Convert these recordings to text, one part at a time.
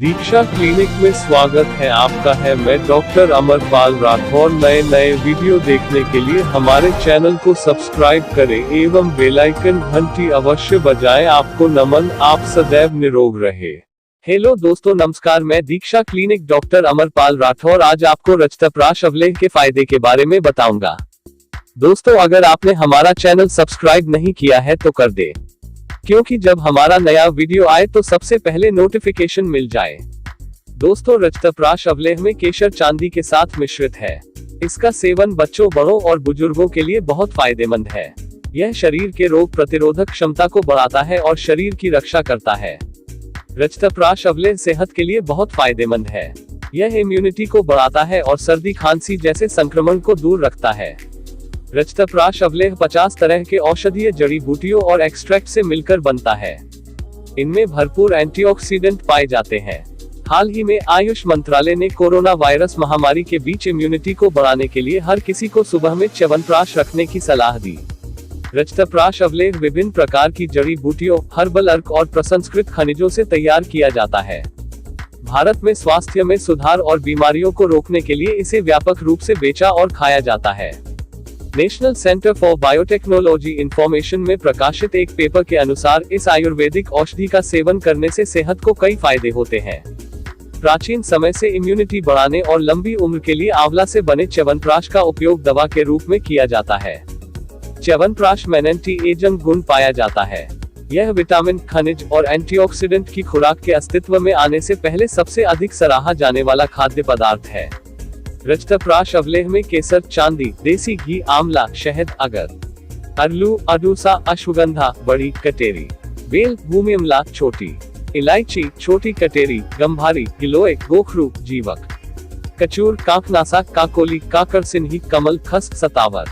दीक्षा clinic में स्वागत है आपका मैं डॉक्टर अमरपाल राठौर। नए नए वीडियो देखने के लिए हमारे चैनल को सब्सक्राइब करें एवं बेल आइकन घंटी अवश्य बजाएं। आपको नमन, आप सदैव निरोग रहे। हेलो दोस्तों, नमस्कार। मैं दीक्षा क्लिनिक डॉक्टर अमरपाल राठौर आज आपको रक्तप्राश अवलेह के फायदे के बारे में बताऊंगा। दोस्तों, अगर आपने हमारा चैनल सब्सक्राइब नहीं किया है तो कर दे, क्योंकि जब हमारा नया वीडियो आए तो सबसे पहले नोटिफिकेशन मिल जाए। दोस्तों, रक्तप्राश अवलेह में केसर चांदी के साथ मिश्रित है। इसका सेवन बच्चों, बड़ों और बुजुर्गों के लिए बहुत फायदेमंद है। यह शरीर के रोग प्रतिरोधक क्षमता को बढ़ाता है और शरीर की रक्षा करता है। रक्तप्राश अवलेह सेहत के लिए बहुत फायदेमंद है। यह इम्यूनिटी को बढ़ाता है और सर्दी खांसी जैसे संक्रमण को दूर रखता है। रक्तप्राश अवलेह 50 तरह के औषधीय जड़ी बूटियों और एक्सट्रैक्ट से मिलकर बनता है। इनमें भरपूर एंटीऑक्सीडेंट पाए जाते हैं। हाल ही में आयुष मंत्रालय ने कोरोना वायरस महामारी के बीच इम्यूनिटी को बढ़ाने के लिए हर किसी को सुबह में च्यवनप्राश रखने की सलाह दी। रक्तप्राश अवलेह विभिन्न प्रकार की जड़ी बूटियों, हर्बल अर्क और प्रसंस्कृत खनिजों से तैयार किया जाता है। भारत में स्वास्थ्य में सुधार और बीमारियों को रोकने के लिए इसे व्यापक रूप से बेचा और खाया जाता है। National centre for biotechnology information में प्रकाशित एक पेपर के अनुसार इस आयुर्वेदिक औषधि का सेवन करने से सेहत को कई फायदे होते हैं। प्राचीन समय से इम्यूनिटी बढ़ाने और लंबी उम्र के लिए आंवला से बने च्यवनप्राश का उपयोग दवा के रूप में किया जाता है। च्यवनप्राश में एंटी एजिंग गुण पाया जाता है। यह विटामिन, खनिज और एंटीऑक्सीडेंट की खुराक के अस्तित्व में आने से पहले सबसे अधिक सराहा जाने वाला खाद्य पदार्थ है। रक्तप्राश अवलेह में केसर, चांदी, देसी घी, आंवला, शहद, अगर, अरलू, अडूसा, अश्वगंधा, बड़ी कटेरी, बेल, भूमिअमला, छोटी इलायची, छोटी कटेरी, गंभारी, गिलोय, गोखरू, जीवक, कचूर, काकनासा, काकोली, काकरसिन्ही, कमल, खस, सतावर,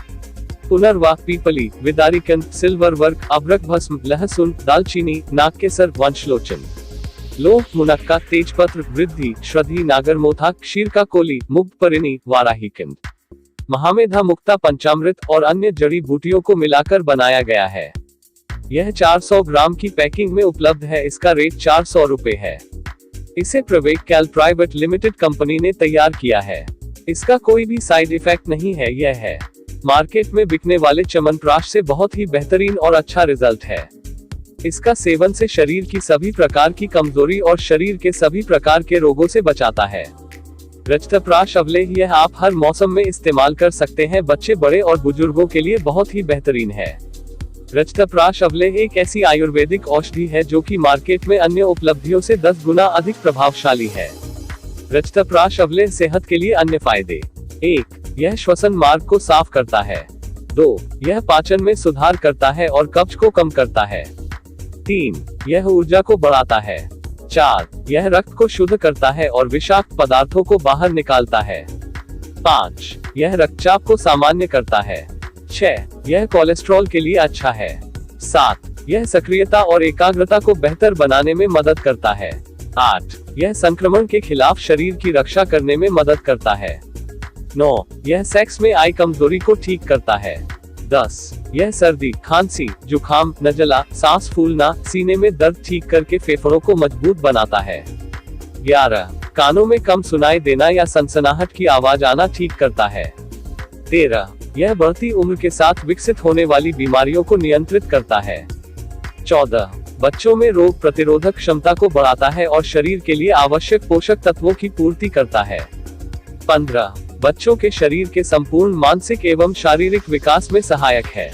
पुनर्वा, पीपली, विदारिकन, सिल्वर वर्क, अभ्रक भस्म, लहसुन, दालचीनी, नागकेसर, वंशलोचन, लौंग, मुनक्का, तेजपत्र, वृद्धि, श्रद्धि, नागरमोथा, क्षीरकाकोली, मुग्धपरिणी, वाराहीकिंद, महामेधा मुक्ता, पंचामृत और अन्य जड़ी बूटियों को मिलाकर बनाया गया है। यह 400 ग्राम की पैकिंग में उपलब्ध है। इसका रेट 400 रुपए है। इसे प्रवेक कैल प्राइवेट लिमिटेड कंपनी ने तैयार किया है। इसका कोई भी साइड इफेक्ट नहीं है। यह है मार्केट में बिकने वाले च्यवनप्राश से बहुत ही बेहतरीन और अच्छा रिजल्ट है। इसका सेवन से शरीर की सभी प्रकार की कमजोरी और शरीर के सभी प्रकार के रोगों से बचाता है। रक्तप्राश अवलेह यह आप हर मौसम में इस्तेमाल कर सकते हैं। बच्चे, बड़े और बुजुर्गों के लिए बहुत ही बेहतरीन है। रक्तप्राश अवलेह एक ऐसी आयुर्वेदिक औषधि है जो कि मार्केट में अन्य उपलब्धियों से 10 गुना अधिक प्रभावशाली है। रक्तप्राश अवलेह सेहत के लिए अन्य फायदे: 1. यह श्वसन मार्ग को साफ करता है। 2. यह पाचन में सुधार करता है और कब्ज को कम करता है। 3. यह ऊर्जा को बढ़ाता है। 4. यह रक्त को शुद्ध करता है और विषाक्त पदार्थों को बाहर निकालता है। 5. यह रक्तचाप को सामान्य करता है। 6. यह कोलेस्ट्रॉल के लिए अच्छा है। 7. यह सक्रियता और एकाग्रता को बेहतर बनाने में मदद करता है। 8. यह संक्रमण के खिलाफ शरीर की रक्षा करने में मदद करता है। 9. यह सेक्स में आई कमजोरी को ठीक करता है। 10. यह सर्दी, खांसी, जुखाम, नजला, सांस फूलना, सीने में दर्द ठीक करके फेफड़ों को मजबूत बनाता है। 11. कानों में कम सुनाई देना या सनसनाहट की आवाज आना ठीक करता है। 13. यह बढ़ती उम्र के साथ विकसित होने वाली बीमारियों को नियंत्रित करता है। 14. बच्चों में रोग प्रतिरोधक क्षमता को बढ़ाता है और शरीर के लिए आवश्यक पोषक तत्वों की पूर्ति करता है। 15. बच्चों के शरीर के संपूर्ण मानसिक एवं शारीरिक विकास में सहायक है।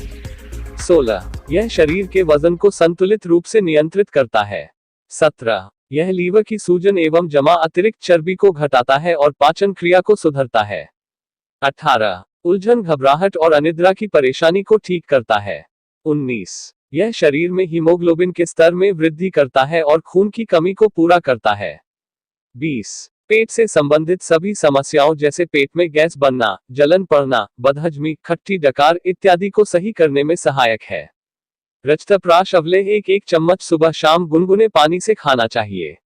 16. यह शरीर के वजन को संतुलित रूप से नियंत्रित करता है। 17. यह लीवर की सूजन एवं जमा अतिरिक्त चर्बी को घटाता है और पाचन क्रिया को सुधरता है। 18. उलझन, घबराहट और अनिद्रा की परेशानी को ठीक करता है। 19. यह शरीर में हीमोग्लोबिन के स्तर में वृद्धि करता है और खून की कमी को पूरा करता है। 20. पेट से संबंधित सभी समस्याओं जैसे पेट में गैस बनना, जलन पड़ना, बदहजमी, खट्टी डकार इत्यादि को सही करने में सहायक है। रक्तप्राश अवलेह एक चम्मच सुबह शाम गुनगुने पानी से खाना चाहिए।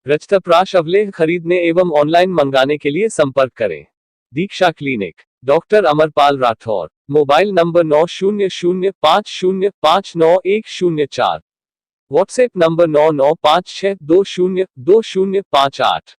रक्तप्राश अवलेह खरीदने एवं ऑनलाइन मंगाने के लिए संपर्क करें। Diksha clinic, doctor Amarpal Rathore, mobile number 9005059104। WhatsApp number 9956202058।